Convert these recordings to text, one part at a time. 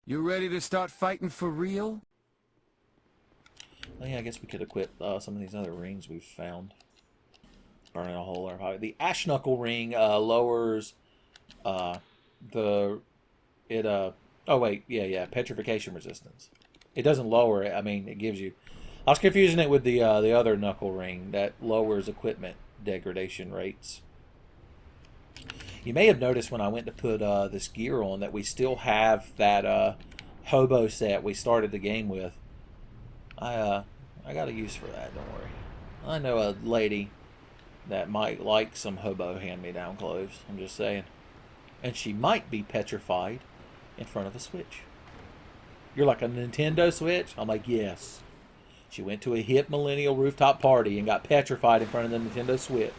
You ready to start fighting for real? Oh, yeah, I guess we could equip some of these other rings we've found. Burning a hole or how the Ash Knuckle ring lowers the oh wait, yeah, petrification resistance. It doesn't lower it. I mean, it gives you. I was confusing it with the other knuckle ring that lowers equipment degradation rates. You may have noticed when I went to put this gear on that we still have that hobo set we started the game with. I got a use for that. Don't worry. I know a lady that might like some hobo hand-me-down clothes. I'm just saying. And she might be petrified in front of a Switch. You're like a Nintendo Switch? I'm like, yes. She went to a hip millennial rooftop party and got petrified in front of the Nintendo Switch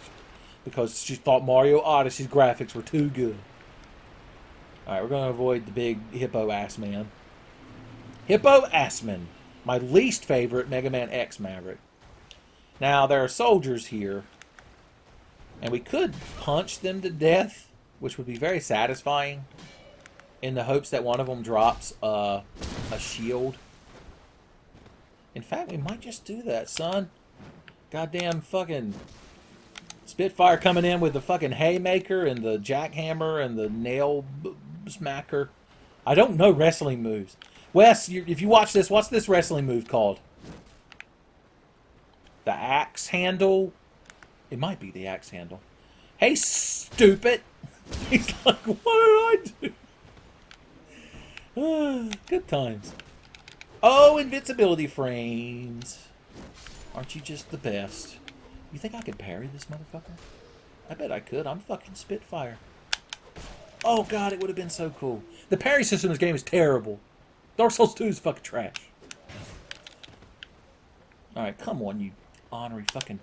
because she thought Mario Odyssey's graphics were too good. Alright, we're going to avoid the big hippo ass man. Hippo Assman, my least favorite Mega Man X Maverick. Now, there are soldiers here, and we could punch them to death, which would be very satisfying, in the hopes that one of them drops a shield. In fact, we might just do that, son. Goddamn fucking Spitfire coming in with the fucking haymaker and the jackhammer and the nail smacker. I don't know wrestling moves. Wes, if you watch this, what's this wrestling move called? The axe handle? It might be the axe handle. Hey, stupid! He's like, what did I do? Good times. Oh, invincibility frames. Aren't you just the best? You think I could parry this motherfucker? I bet I could. I'm fucking Spitfire. Oh, God, it would have been so cool. The parry system in this game is terrible. Dark Souls 2 is fucking trash. Alright, come on, you honorary fucking...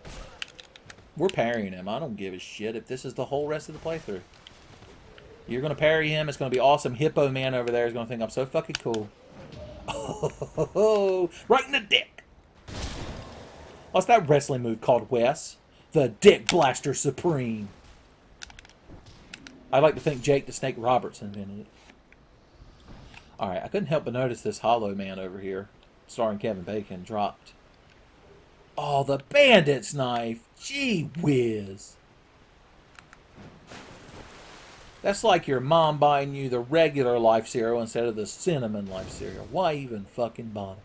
We're parrying him. I don't give a shit if this is the whole rest of the playthrough. You're going to parry him. It's going to be awesome. Hippo Man over there is going to think I'm so fucking cool. Oh, right in the dick. What's that wrestling move called, Wes? The Dick Blaster Supreme. I'd like to think Jake the Snake Roberts invented it. Alright, I couldn't help but notice this Hollow Man over here, starring Kevin Bacon, dropped. Oh, the Bandit's Knife! Gee whiz! That's like your mom buying you the regular Life cereal instead of the cinnamon Life cereal. Why even fucking bother?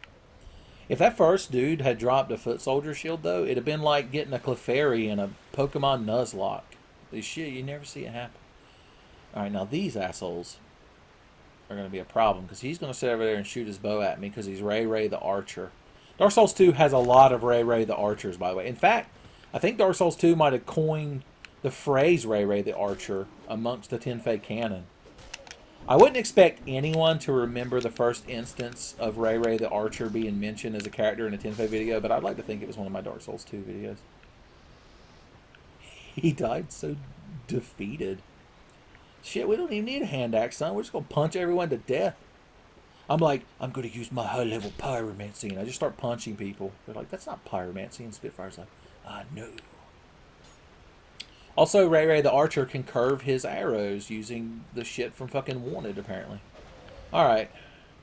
If that first dude had dropped a Foot Soldier shield, though, it'd have been like getting a Clefairy in a Pokemon Nuzlocke. This shit, you never see it happen. Alright, now these assholes are going to be a problem, because he's going to sit over there and shoot his bow at me because he's Ray Ray the Archer. Dark Souls 2 has a lot of Ray Ray the Archers, by the way. In fact, I think Dark Souls 2 might have coined the phrase Ray Ray the Archer amongst the Tenfey canon. I wouldn't expect anyone to remember the first instance of Ray Ray the Archer being mentioned as a character in a Tenfey video, but I'd like to think it was one of my Dark Souls 2 videos. He died so defeated. Shit, we don't even need a hand axe, son. We're just going to punch everyone to death. I'm like, I'm going to use my high-level pyromancy, and I just start punching people. They're like, that's not pyromancy, and Spitfire's like, I know. Also, Ray Ray the Archer can curve his arrows using the shit from fucking Wanted, apparently. Alright,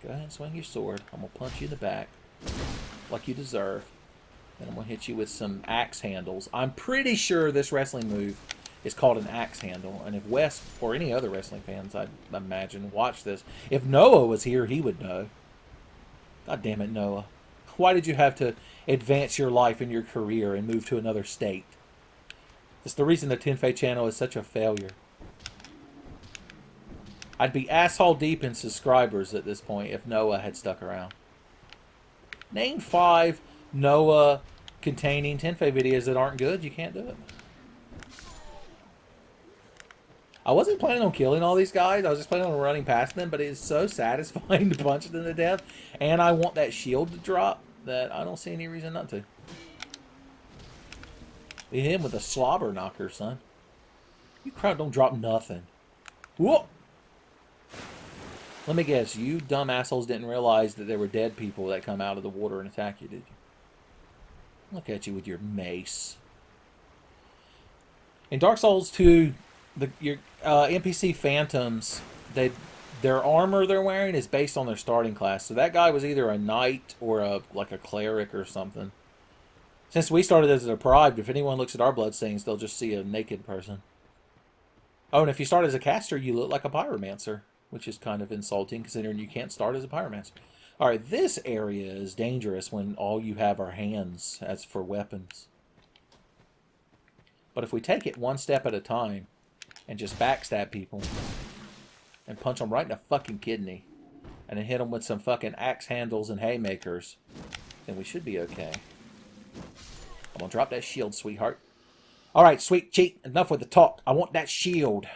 go ahead and swing your sword. I'm going to punch you in the back, like you deserve. Then I'm going to hit you with some axe handles. I'm pretty sure this wrestling move is called an axe handle. And if Wes, or any other wrestling fans, I'd imagine, watch this. If Noah was here, he would know. God damn it, Noah. Why did you have to advance your life and your career and move to another state? It's the reason the Tenfey channel is such a failure. I'd be asshole deep in subscribers at this point if Noah had stuck around. Name 5 Noah containing Tenfey videos that aren't good. You can't do it. I wasn't planning on killing all these guys. I was just planning on running past them, but it is so satisfying to punch them to death. And I want that shield to drop that I don't see any reason not to. We hit him with a slobber knocker, son. You crowd don't drop nothing. Whoa! Let me guess, you dumb assholes didn't realize that there were dead people that come out of the water and attack you, did you? Look at you with your mace. In Dark Souls 2, your NPC phantoms, they their armor they're wearing is based on their starting class. So that guy was either a knight or like a cleric or something. Since we started as a deprived, if anyone looks at our bloodstains, they'll just see a naked person. Oh, and if you start as a caster, you look like a pyromancer, which is kind of insulting considering you can't start as a pyromancer. All right, this area is dangerous when all you have are hands as for weapons. But if we take it one step at a time and just backstab people and punch them right in the fucking kidney and then hit them with some fucking axe handles and haymakers, then we should be okay. I'm going to drop that shield, sweetheart. All right, sweet cheek, enough with the talk. I want that shield.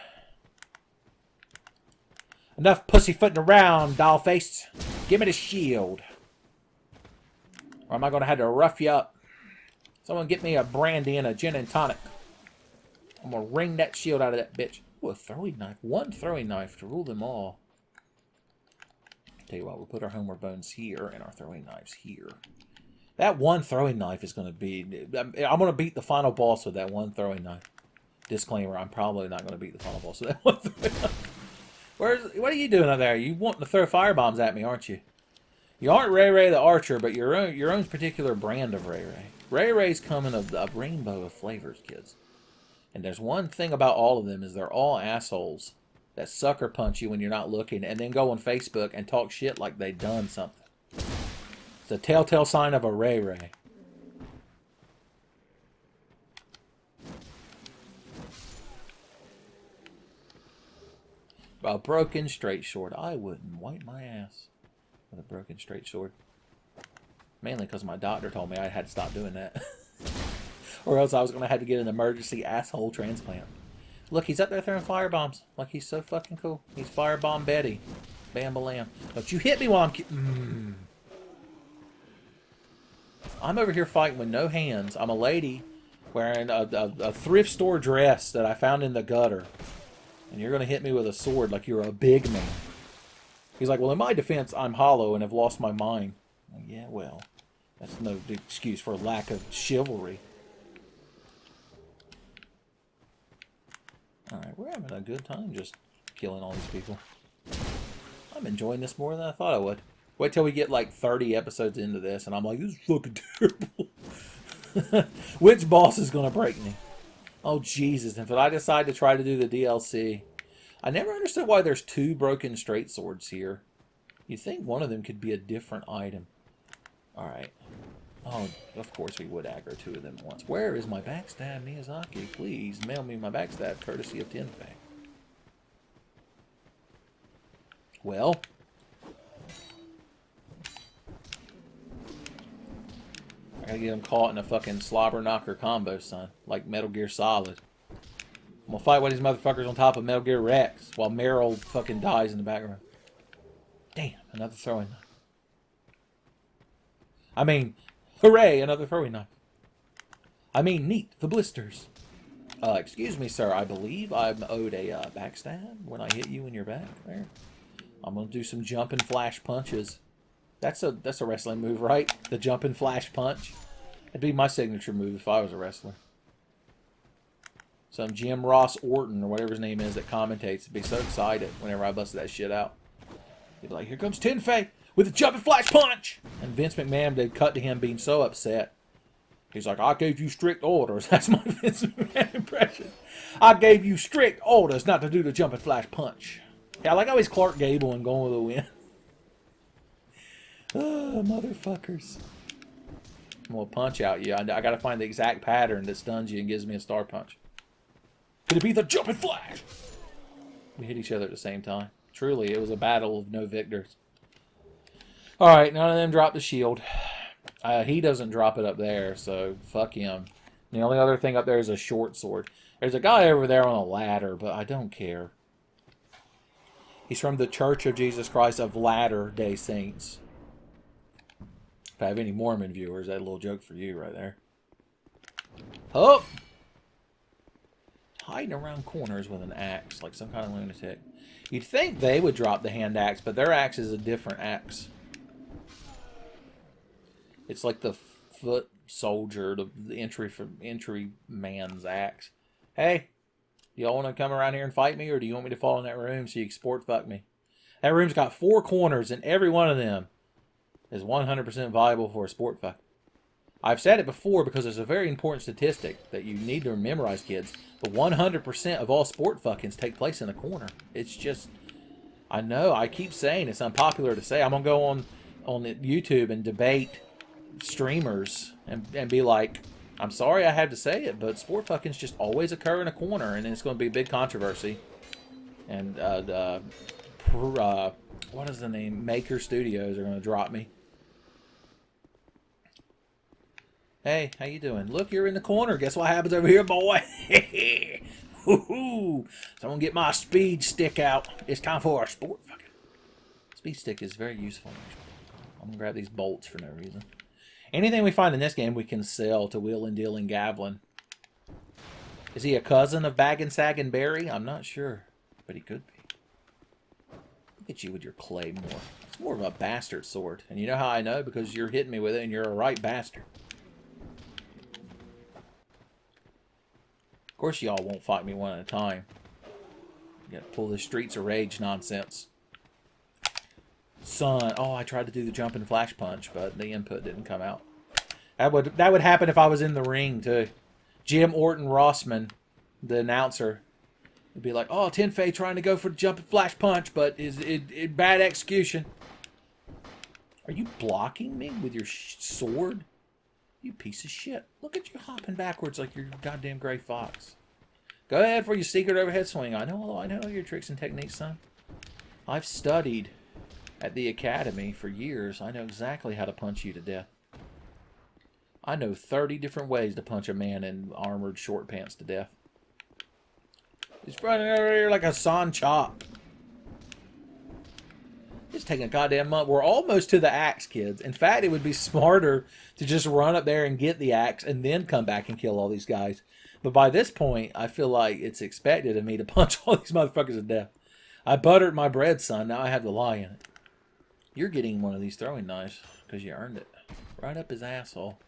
Enough pussyfooting around, doll-faced. Give me the shield. Or am I going to have to rough you up? Someone get me a brandy and a gin and tonic. I'm going to wring that shield out of that bitch. Ooh, a throwing knife. One throwing knife to rule them all. Tell you what, we'll put our homeward bones here and our throwing knives here. That one throwing knife is going to be... I'm going to beat the final boss with that one throwing knife. Disclaimer, I'm probably not going to beat the final boss with that one throwing knife. What are you doing out there? You wanting to throw firebombs at me, aren't you? You aren't Ray Ray the Archer, but your own particular brand of Ray Ray. Ray Ray's come in a rainbow of flavors, kids. And there's one thing about all of them is they're all assholes that sucker punch you when you're not looking and then go on Facebook and talk shit like they done something. It's a telltale sign of a Ray Ray. A broken straight sword. I wouldn't wipe my ass with a broken straight sword. Mainly because my doctor told me I had to stop doing that. Or else I was going to have to get an emergency asshole transplant. Look, he's up there throwing firebombs. Like he's so fucking cool. He's Firebomb Betty. Bam-ba-lam. Don't you hit me while I'm... I'm over here fighting with no hands. I'm a lady wearing a thrift store dress that I found in the gutter. And you're going to hit me with a sword like you're a big man. He's like, well, in my defense, I'm hollow and have lost my mind. Well, yeah, well, that's no excuse for lack of chivalry. Alright, we're having a good time just killing all these people. I'm enjoying this more than I thought I would. Wait till we get like 30 episodes into this and I'm like, this is fucking terrible. Which boss is going to break me? Oh, Jesus. And if I decide to try to do the DLC, I never understood why there's two broken straight swords here. You'd think one of them could be a different item. Alright. Oh, of course we would aggro two of them at once. Where is my backstab, Miyazaki? Please mail me my backstab, courtesy of Tenfey. Well... I gotta get him caught in a fucking slobber knocker combo, son. Like Metal Gear Solid. I'm gonna fight with these motherfuckers on top of Metal Gear Rex while Meryl fucking dies in the background. Damn, another throwing knife. I mean, hooray, another throwing knife. I mean, neat, the blisters. Excuse me, sir, I believe I'm owed a backstab when I hit you in your back there. I'm gonna do some jumping flash punches. That's a wrestling move, right? The jumping flash punch. It'd be my signature move if I was a wrestler. Some Jim Ross Orton, or whatever his name is, that commentates, would be so excited whenever I busted that shit out. He'd be like, here comes Tenfey with a jumping flash punch! And Vince McMahon did cut to him being so upset. He's like, I gave you strict orders. That's my Vince McMahon impression. I gave you strict orders not to do the jumping flash punch. Yeah, I like how he's Clark Gable and Going with the Wind. Oh, motherfuckers. I'm going to punch out you. I got to find the exact pattern that stuns you and gives me a star punch. Could it be the jumping flash? We hit each other at the same time. Truly, it was a battle of no victors. Alright, none of them dropped the shield. He doesn't drop it up there, so fuck him. The only other thing up there is a short sword. There's a guy over there on a ladder, but I don't care. He's from the Church of Jesus Christ of Latter-day Saints. If I have any Mormon viewers, that little joke for you right there. Oh! Hiding around corners with an axe, like some kind of lunatic. You'd think they would drop the hand axe, but their axe is a different axe. It's like the foot soldier, the entry man's axe. Hey, y'all want to come around here and fight me, or do you want me to fall in that room so you can sport fuck me? That room's got 4 corners, and every one of them is 100% viable for a sport fuck. I've said it before because it's a very important statistic that you need to memorize, kids. But 100% of all sport fuckings take place in a corner. It's just, I know, I keep saying it's unpopular to say. I'm going to go on YouTube and debate streamers and be like, I'm sorry I had to say it, but sport fuckings just always occur in a corner, and it's going to be a big controversy. And, what is the name? Maker Studios are going to drop me. Hey, how you doing? Look, you're in the corner. Guess what happens over here, boy? Woohoo! So I'm going to get my speed stick out. It's time for a sport fucking. Speed stick is very useful. I'm going to grab these bolts for no reason. Anything we find in this game we can sell to Wheelin' Dealin' Gavlin. Is he a cousin of Baggin' Saggin' Barry? I'm not sure, but he could be. Look at you with your claymore. It's more of a bastard sword. And you know how I know? Because you're hitting me with it and you're a right bastard. Of course y'all won't fight me one at a time. You gotta pull the Streets of Rage nonsense. Son, oh, I tried to do the jumping flash punch, but the input didn't come out. That would happen if I was in the ring too. Jim Orton Rossman, the announcer, would be like, "Oh, Tenfey trying to go for the jumping flash punch, but is it bad execution." Are you blocking me with your sword? You piece of shit. Look at you hopping backwards like you're a goddamn gray fox. Go ahead for your secret overhead swing. I know your tricks and techniques, son. I've studied at the academy for years. I know exactly how to punch you to death. I know 30 different ways to punch a man in armored short pants to death. He's running over here like a San Chop. It's taking a goddamn month. We're almost to the axe, kids. In fact, it would be smarter to just run up there and get the axe and then come back and kill all these guys. But by this point, I feel like it's expected of me to punch all these motherfuckers to death. I buttered my bread, son. Now I have to lie in it. You're getting one of these throwing knives because you earned it. Right up his asshole.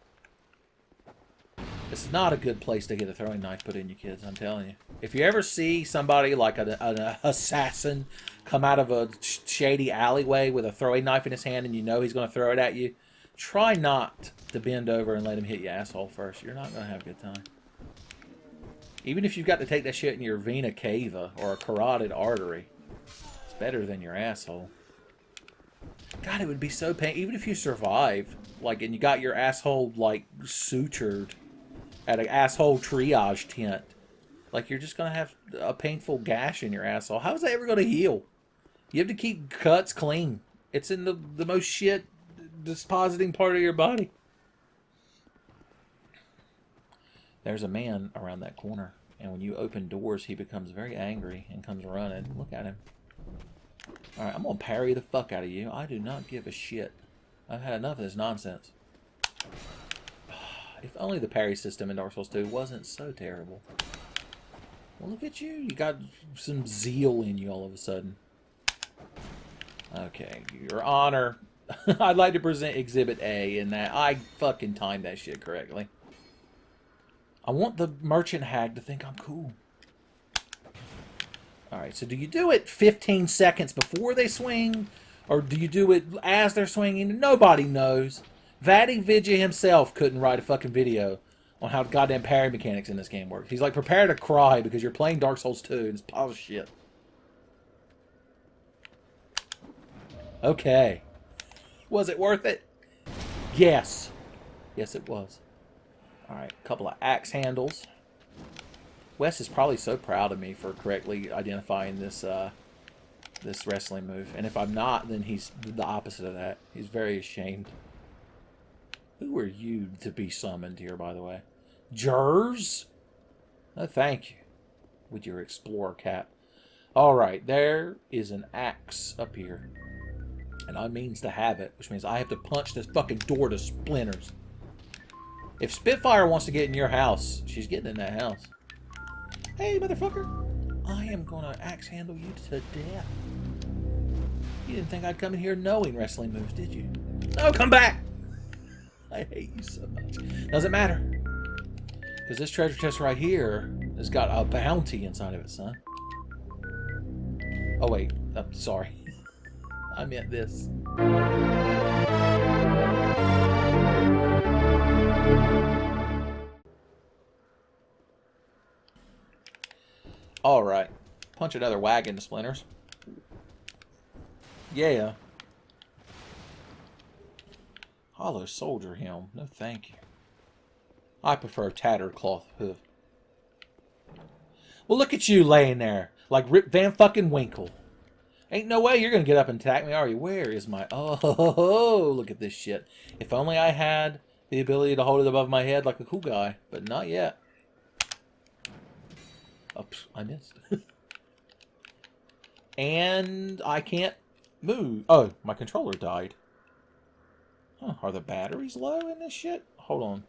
This is not a good place to get a throwing knife put in you, kids, I'm telling you. If you ever see somebody like an assassin come out of a shady alleyway with a throwing knife in his hand and you know he's going to throw it at you, try not to bend over and let him hit your asshole first. You're not going to have a good time. Even if you've got to take that shit in your vena cava or a carotid artery, it's better than your asshole. God, it would be so painful. Even if you survive, like, and you got your asshole, like, sutured at an asshole triage tent, like, you're just going to have a painful gash in your asshole. How is that ever going to heal? You have to keep cuts clean. It's in the most shit dispositing part of your body. There's a man around that corner, and when you open doors, he becomes very angry and comes running. Look at him. Alright, I'm going to parry the fuck out of you. I do not give a shit. I've had enough of this nonsense. If only the parry system in Dark Souls 2 wasn't so terrible. Well, look at you. You got some zeal in you all of a sudden. Okay, Your Honor. I'd like to present Exhibit A in that I fucking timed that shit correctly. I want the merchant hag to think I'm cool. Alright, so do you do it 15 seconds before they swing? Or do you do it as they're swinging? Nobody knows. Vadi Vidya himself couldn't write a fucking video on how goddamn parry mechanics in this game work. He's like, prepare to cry because you're playing Dark Souls 2 and it's pile of shit. Okay. Was it worth it? Yes. Yes, it was. Alright, a couple of axe handles. Wes is probably so proud of me for correctly identifying this this wrestling move. And if I'm not, then he's the opposite of that. He's very ashamed. Who are you to be summoned here, by the way? Jers? No, thank you. With your explorer cap. Alright, there is an axe up here. And I means to have it, which means I have to punch this fucking door to splinters. If Spitfire wants to get in your house, she's getting in that house. Hey, motherfucker. I am gonna axe handle you to death. You didn't think I'd come in here knowing wrestling moves, did you? No, come back! I hate you so much. Doesn't matter. Because this treasure chest right here has got a bounty inside of it, son. Oh, wait. I'm sorry. I meant this. Alright. Punch another wagon to splinters. Yeah. Hollow soldier helm. No thank you. I prefer tattered cloth hoof. Well, look at you laying there like Rip Van fucking Winkle. Ain't no way you're going to get up and attack me, are you? Where is my... Oh, look at this shit. If only I had the ability to hold it above my head like a cool guy. But not yet. Oops, I missed. And I can't move. Oh, my controller died. Huh, are the batteries low in this shit? Hold on.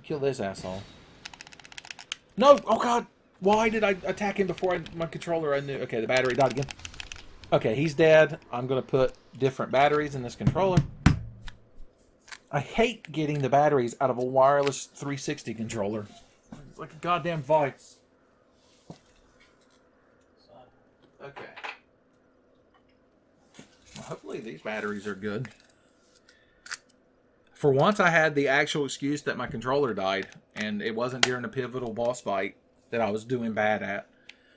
Kill this asshole. No! Oh, God! Why did I attack him before my controller? I knew. Okay, the battery died again. Okay, he's dead. I'm going to put different batteries in this controller. I hate getting the batteries out of a wireless 360 controller. It's like a goddamn vice. Okay. Well, hopefully these batteries are good. For once I had the actual excuse that my controller died, and it wasn't during a pivotal boss fight that I was doing bad at.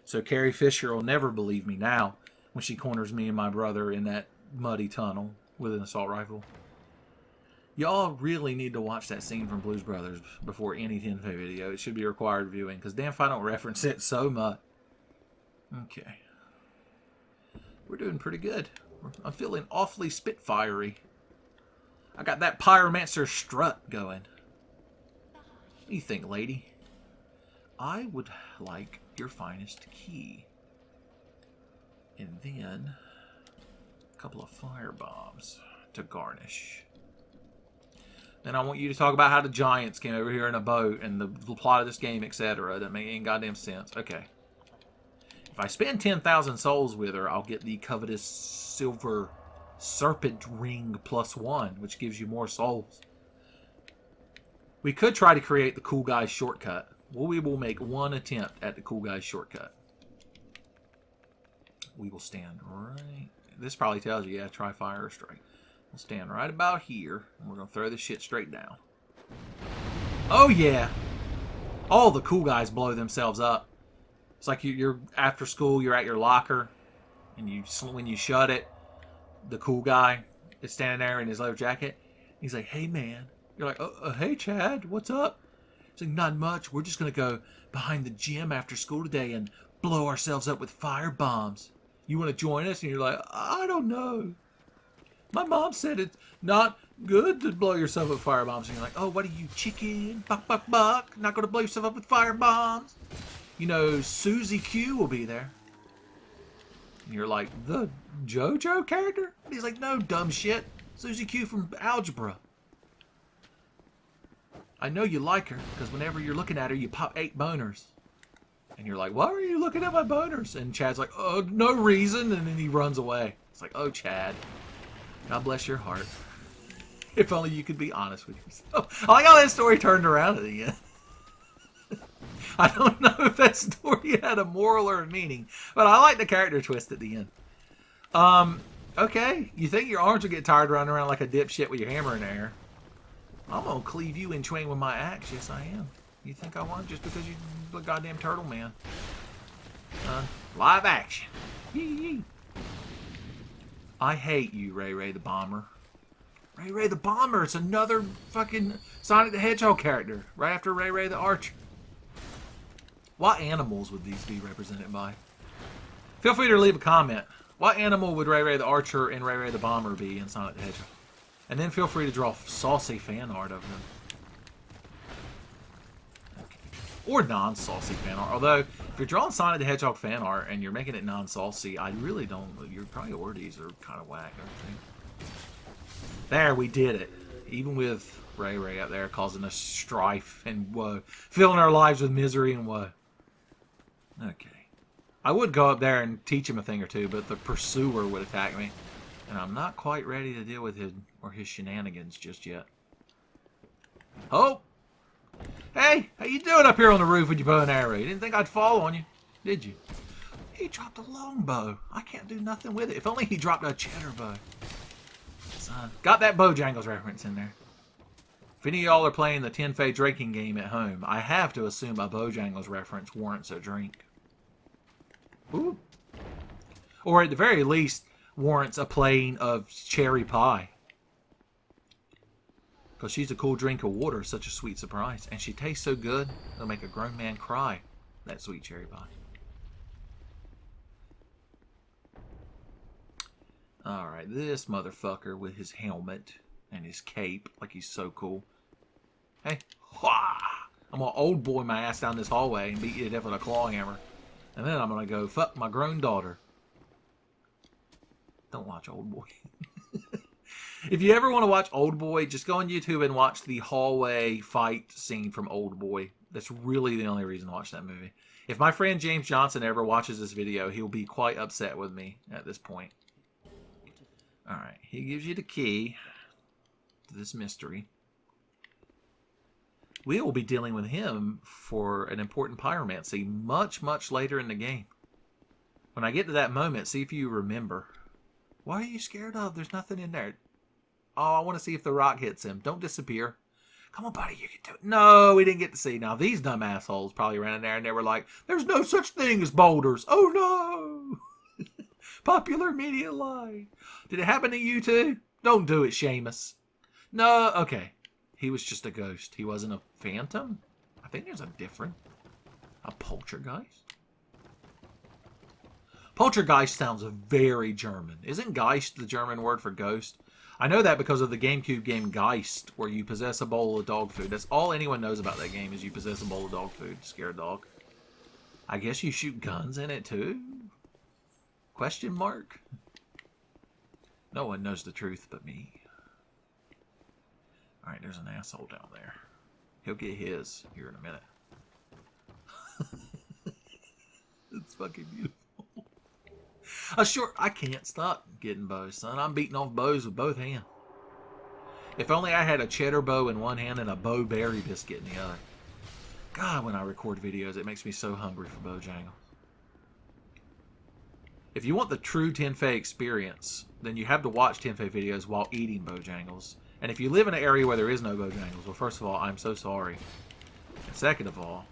So Carrie Fisher will never believe me now when she corners me and my brother in that muddy tunnel with an assault rifle. Y'all really need to watch that scene from Blues Brothers before any Tenfey video. It should be required viewing, because damn if I don't reference it so much. Okay. We're doing pretty good. I'm feeling awfully Spitfire-y. I got that Pyromancer strut going. What do you think, lady? I would like your finest key. And then a couple of fire bombs to garnish. Then I want you to talk about how the giants came over here in a boat and the plot of this game, etc. That make any goddamn sense. Okay. If I spend 10,000 souls with her, I'll get the covetous silver serpent ring +1, which gives you more souls. We could try to create the cool guy's shortcut. Well, we will make one attempt at the cool guy's shortcut. We will stand right... This probably tells you, yeah, try fire or strike. We'll stand right about here, and we're going to throw this shit straight down. Oh, yeah! All the cool guys blow themselves up. It's like you're after school, you're at your locker, and when you shut it, the cool guy is standing there in his leather jacket. He's like, hey, man. You're like, hey, Chad, what's up? He's like, not much. We're just going to go behind the gym after school today and blow ourselves up with fire bombs. You want to join us? And you're like, I don't know. My mom said it's not good to blow yourself up with fire bombs. And you're like, oh, what are you, chicken? Buck, buck, buck. Not going to blow yourself up with fire bombs. You know, Susie Q will be there. And you're like, the JoJo character? And he's like, no, dumb shit. Susie Q from Algebra. I know you like her, because whenever you're looking at her, you pop 8 boners. And you're like, why are you looking at my boners? And Chad's like, oh, no reason. And then he runs away. It's like, oh, Chad. God bless your heart. If only you could be honest with yourself. I like how that story turned around at the end. I don't know if that story had a moral or a meaning, but I like the character twist at the end. Okay. You think your arms will get tired running around like a dipshit with your hammer in the air? I'm going to cleave you in twain with my axe. Yes, I am. You think I won't just because you're the goddamn turtle man? Live action. Yee. I hate you, Ray Ray the Bomber. Ray Ray the Bomber. It's another fucking Sonic the Hedgehog character. Right after Ray Ray the Archer. What animals would these be represented by? Feel free to leave a comment. What animal would Ray Ray the Archer and Ray Ray the Bomber be in Sonic the Hedgehog? And then feel free to draw saucy fan art of them. Okay. Or non-saucy fan art. Although, if you're drawing Sonic the Hedgehog fan art and you're making it non-saucy, I really don't... Your priorities are kind of whack, I think. There, we did it. Even with Ray Ray up there causing us strife and woe. Filling our lives with misery and woe. Okay. I would go up there and teach him a thing or two, but the pursuer would attack me. And I'm not quite ready to deal with his shenanigans just yet. Oh! Hey! How you doing up here on the roof with your bow and arrow? You didn't think I'd fall on you, did you? He dropped a longbow. I can't do nothing with it. If only he dropped a cheddar bow. Son. Got that Bojangles reference in there. If any of y'all are playing the Tenfey drinking game at home, I have to assume a Bojangles reference warrants a drink. Ooh. Or at the very least, warrants a plane of cherry pie. Because she's a cool drink of water, such a sweet surprise. And she tastes so good, it'll make a grown man cry, that sweet cherry pie. Alright, this motherfucker with his helmet and his cape, like he's so cool. Hey, wah! I'm gonna old boy my ass down this hallway and beat you to death with a claw hammer. And then I'm gonna go fuck my grown daughter. Don't watch Old Boy. If you ever want to watch Old Boy, just go on YouTube and watch the hallway fight scene from Old Boy. That's really the only reason to watch that movie. If my friend James Johnson ever watches this video, he'll be quite upset with me at this point. Alright, he gives you the key to this mystery. We will be dealing with him for an important pyromancy much, much later in the game. When I get to that moment, see if you remember. What are you scared of? There's nothing in there. Oh, I want to see if the rock hits him. Don't disappear. Come on, buddy, you can do it. No, we didn't get to see. Now, these dumb assholes probably ran in there and they were like, there's no such thing as boulders. Oh, no. Popular media lie. Did it happen to you too? Don't do it, Seamus. No, okay. He was just a ghost. He wasn't a phantom. I think there's a different. A poltergeist? Poltergeist sounds very German. Isn't Geist the German word for ghost? I know that because of the GameCube game Geist, where you possess a bowl of dog food. That's all anyone knows about that game, is you possess a bowl of dog food to scare a dog. I guess you shoot guns in it too? Question mark? No one knows the truth but me. Alright, there's an asshole down there. He'll get his here in a minute. It's fucking beautiful. I can't stop getting bows, son. I'm beating off bows with both hands. If only I had a cheddar bow in one hand and a bow berry biscuit in the other. God, when I record videos, it makes me so hungry for Bojangles. If you want the true Tenfey experience, then you have to watch Tenfey videos while eating Bojangles. And if you live in an area where there is no Bojangles, well, first of all, I'm so sorry. And second of all,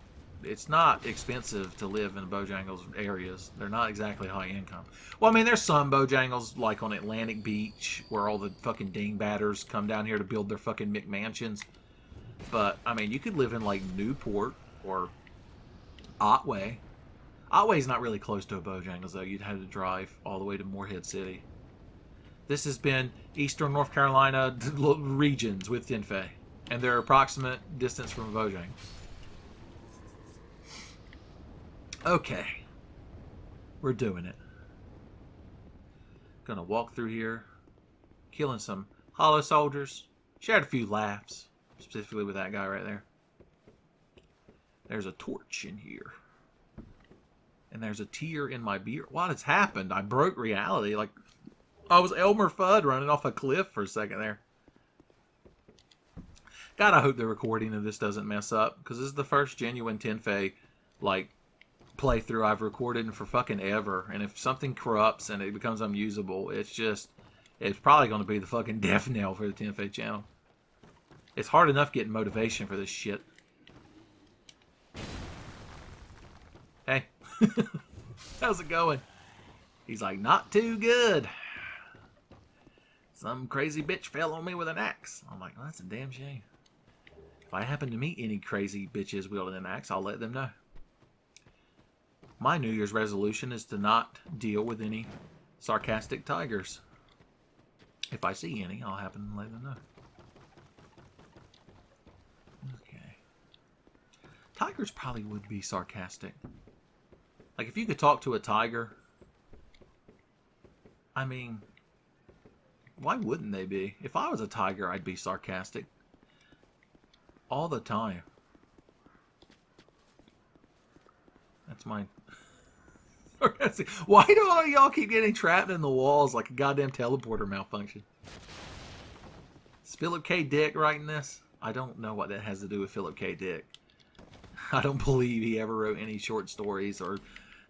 it's not expensive to live in Bojangles areas. They're not exactly high income. Well, I mean, there's some Bojangles, like on Atlantic Beach, where all the fucking dingbatters come down here to build their fucking McMansions. But, I mean, you could live in, like, Newport or Otway. Otway's not really close to a Bojangles, though. You'd have to drive all the way to Morehead City. This has been Eastern North Carolina regions with Tenfey, and their approximate distance from a Bojangles. Okay, we're doing it. Gonna walk through here, killing some hollow soldiers. Shared a few laughs, specifically with that guy right there. There's a torch in here. And there's a tear in my beer. What has happened? I broke reality. Like, I was Elmer Fudd running off a cliff for a second there. God, I hope the recording of this doesn't mess up, because this is the first genuine Tenfey, like, playthrough I've recorded in for fucking ever. And if something corrupts and it becomes unusable, it's probably going to be the fucking death knell for the Tenfey channel. It's hard enough getting motivation for this shit. Hey. How's it going? He's like, not too good. Some crazy bitch fell on me with an axe. I'm like, well, that's a damn shame. If I happen to meet any crazy bitches wielding an axe, I'll let them know. My New Year's resolution is to not deal with any sarcastic tigers. If I see any, I'll happen to let them know. Okay. Tigers probably would be sarcastic. Like, if you could talk to a tiger, I mean, why wouldn't they be? If I was a tiger, I'd be sarcastic. All the time. That's mine. Why do all y'all keep getting trapped in the walls like a goddamn teleporter malfunction? Is Philip K. Dick writing this? I don't know what that has to do with Philip K. Dick. I don't believe he ever wrote any short stories or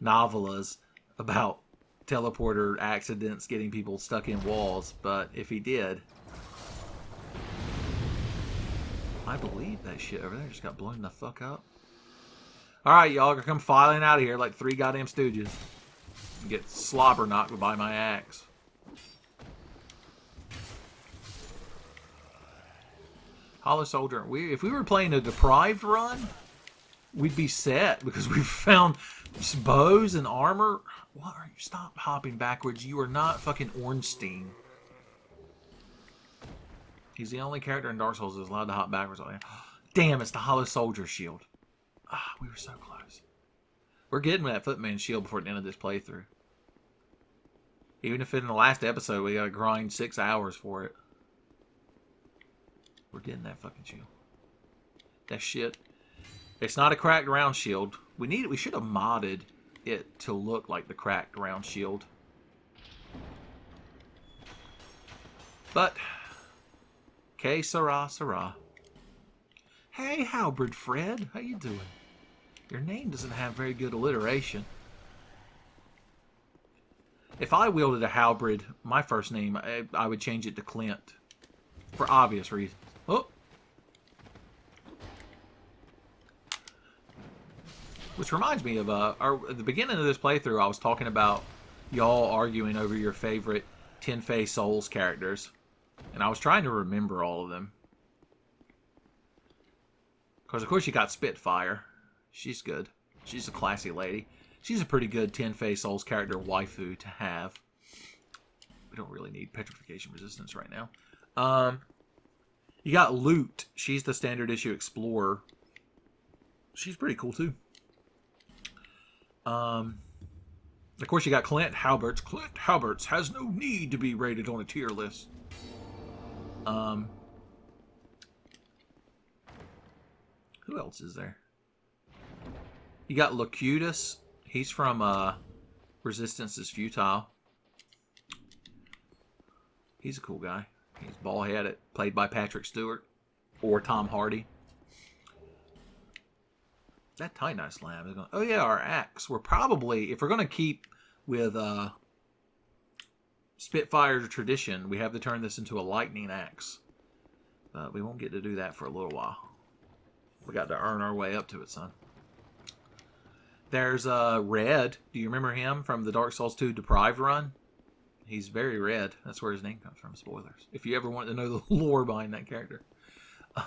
novellas about teleporter accidents getting people stuck in walls, but if he did, I believe that shit over there just got blown the fuck up. Alright, y'all, gonna come filing out of here like 3 goddamn stooges. And get slobber knocked by my axe. Hollow Soldier. If we were playing a deprived run, we'd be set because we've found bows and armor. What are you? Stop hopping backwards. You are not fucking Ornstein. He's the only character in Dark Souls that's allowed to hop backwards. Damn, it's the Hollow Soldier shield. Ah, we were so close. We're getting that Footman shield before the end of this playthrough. Even if in the last episode we gotta grind 6 hours for it. We're getting that fucking shield. That shit. It's not a cracked round shield. We should have modded it to look like the cracked round shield. But que sera, sera. Hey, Halberd Fred, how you doing? Your name doesn't have very good alliteration. If I wielded a halberd, my first name, I would change it to Clint. For obvious reasons. Oh! Which reminds me of, at the beginning of this playthrough, I was talking about y'all arguing over your favorite Tenfey Souls characters. And I was trying to remember all of them. Because, of course, you got Spitfire. She's good. She's a classy lady. She's a pretty good Tenfey Souls character waifu to have. We don't really need petrification resistance right now. You got Loot. She's the standard issue explorer. She's pretty cool, too. Of course, you got Clint Halberts. Clint Halberts has no need to be rated on a tier list. Who else is there? You got Locutus. He's from Resistance is Futile. He's a cool guy. He's bald-headed, played by Patrick Stewart or Tom Hardy. That Titanite slab is going. Oh yeah, our axe. We're probably, if we're going to keep with Spitfire's tradition, we have to turn this into a lightning axe. But we won't get to do that for a little while. We got to earn our way up to it, son. There's Red. Do you remember him from the Dark Souls 2 Deprived run? He's very red. That's where his name comes from. Spoilers. If you ever want to know the lore behind that character. Look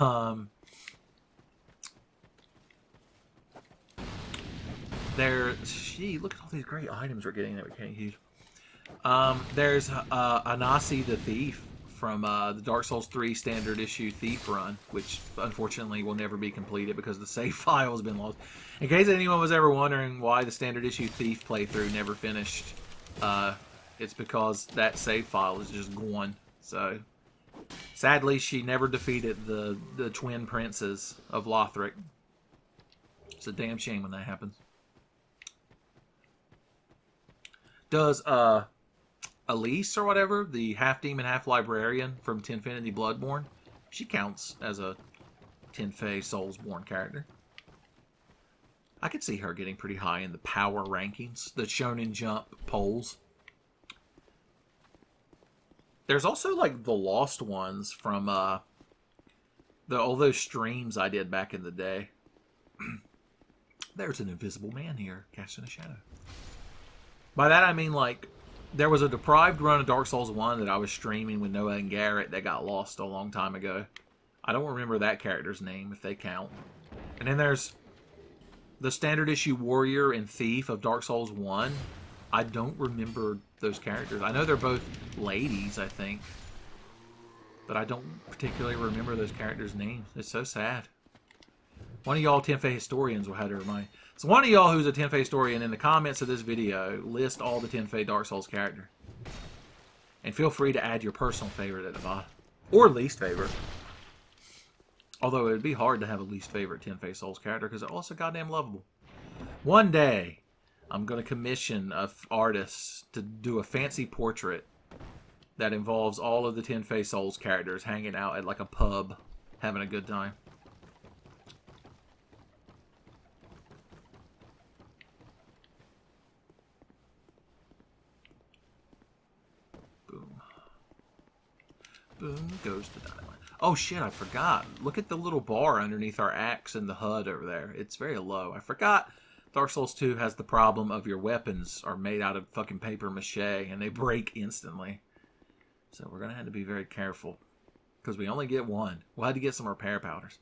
at all these great items we're getting that we can't use. There's Anasi the Thief from the Dark Souls 3 Standard Issue Thief run, which unfortunately will never be completed because the save file has been lost. In case anyone was ever wondering why the Standard Issue Thief playthrough never finished, it's because that save file is just gone. So, sadly, she never defeated the twin princes of Lothric. It's a damn shame when that happens. Does Elise or whatever, the half-demon, half-librarian from Tenfinity Bloodborne, she counts as a Tenfey Soulsborne character. I could see her getting pretty high in the power rankings, the Shonen Jump polls. There's also, like, the lost ones from all those streams I did back in the day. There's an invisible man here, casting a shadow. By that I mean, like, there was a deprived run of Dark Souls 1 that I was streaming with Noah and Garrett that got lost a long time ago. I don't remember that character's name, if they count. And then there's the Standard Issue Warrior and Thief of Dark Souls 1. I don't remember those characters. I know they're both ladies, I think. But I don't particularly remember those characters' names. It's so sad. One of y'all Tenfey historians will have to remind. So one of y'all who's a Tenfey historian in the comments of this video, list all the Tenfey Dark Souls characters. And feel free to add your personal favorite at the bottom. Or least favorite. Although it would be hard to have a least favorite Tenfey Souls character because they're all so goddamn lovable. One day, I'm going to commission an artist to do a fancy portrait that involves all of the Tenfey Souls characters hanging out at like a pub, having a good time. Boom goes the dynamite. Oh shit, I forgot. Look at the little bar underneath our axe in the HUD over there. It's very low. I forgot Dark Souls 2 has the problem of your weapons are made out of fucking paper mache and they break instantly. So we're going to have to be very careful because we only get one. We'll have to get some repair powders.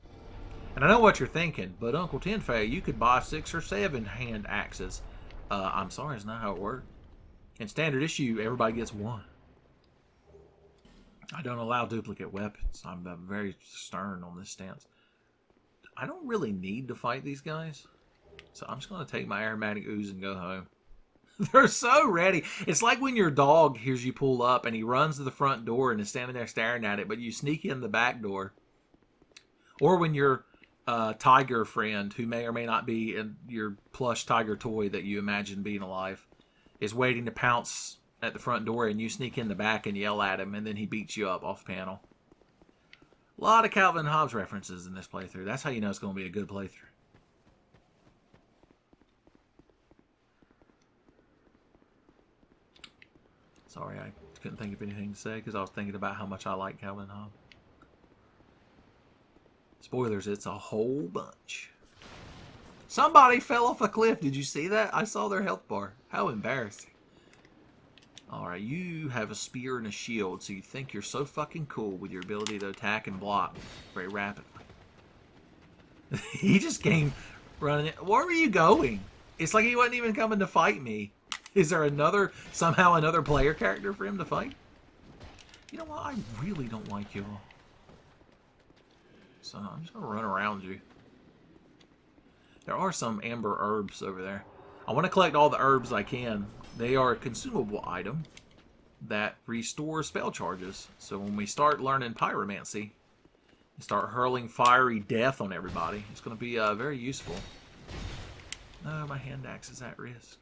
And I know what you're thinking, but Uncle Tenfey, you could buy 6 or 7 hand axes. I'm sorry, it's not how it works. In standard issue, everybody gets one. I don't allow duplicate weapons. I'm very stern on this stance. I don't really need to fight these guys. So I'm just going to take my aromatic ooze and go home. They're so ready. It's like when your dog hears you pull up and he runs to the front door and is standing there staring at it, but you sneak in the back door. Or when your tiger friend, who may or may not be in your plush tiger toy that you imagine being alive, is waiting to pounce at the front door and you sneak in the back and yell at him and then he beats you up off panel. A lot of Calvin and Hobbes references in this playthrough. That's how you know it's going to be a good playthrough. Sorry, I couldn't think of anything to say because I was thinking about how much I like Calvin and Hobbes. Spoilers, it's a whole bunch. Somebody fell off a cliff. Did you see that? I saw their health bar. How embarrassing. Alright, you have a spear and a shield, so you think you're so fucking cool with your ability to attack and block very rapidly. He just came running in. Where were you going? It's like he wasn't even coming to fight me. Is there somehow another player character for him to fight? You know what? I really don't like you all. So I'm just going to run around you. There are some amber herbs over there. I want to collect all the herbs I can. They are a consumable item that restores spell charges. So when we start learning Pyromancy, and start hurling fiery death on everybody, it's going to be very useful. No, my hand axe is at risk.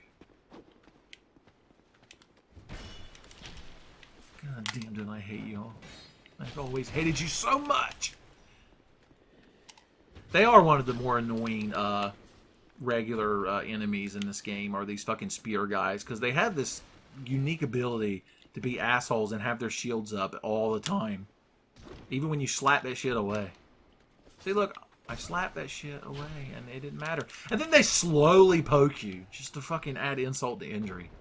God damn, did I hate you all. I've always hated you so much. They are one of the more annoying regular enemies in this game, are these fucking spear guys, because they have this unique ability to be assholes and have their shields up all the time, even when you slap that shit away. See, look, I slapped that shit away and it didn't matter. And then they slowly poke you just to fucking add insult to injury.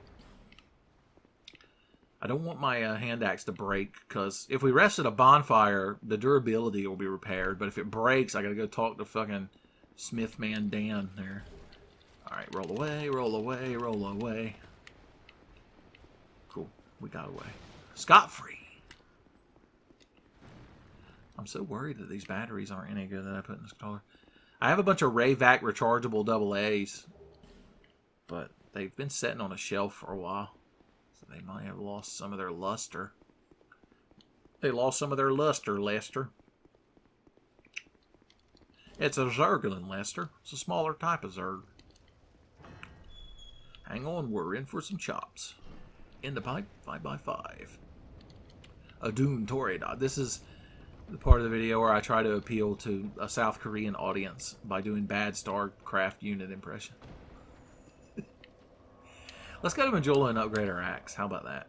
I don't want my hand axe to break, because if we rest at a bonfire, the durability will be repaired, but if it breaks, I gotta go talk to fucking Smith Man Dan there. Alright, roll away, roll away, roll away. Cool, we got away. Scot-free! I'm so worried that these batteries aren't any good that I put in this controller. I have a bunch of Rayvac rechargeable AA's, but they've been sitting on a shelf for a while. So they might have lost some of their luster. They lost some of their luster, Lester. It's a Zerglin, Lester. It's a smaller type of Zerg. Hang on, we're in for some chops. In the pipe, 5x5. Adun Toredad. This is the part of the video where I try to appeal to a South Korean audience by doing bad StarCraft unit impression. Let's go to Majula and upgrade our axe. How about that?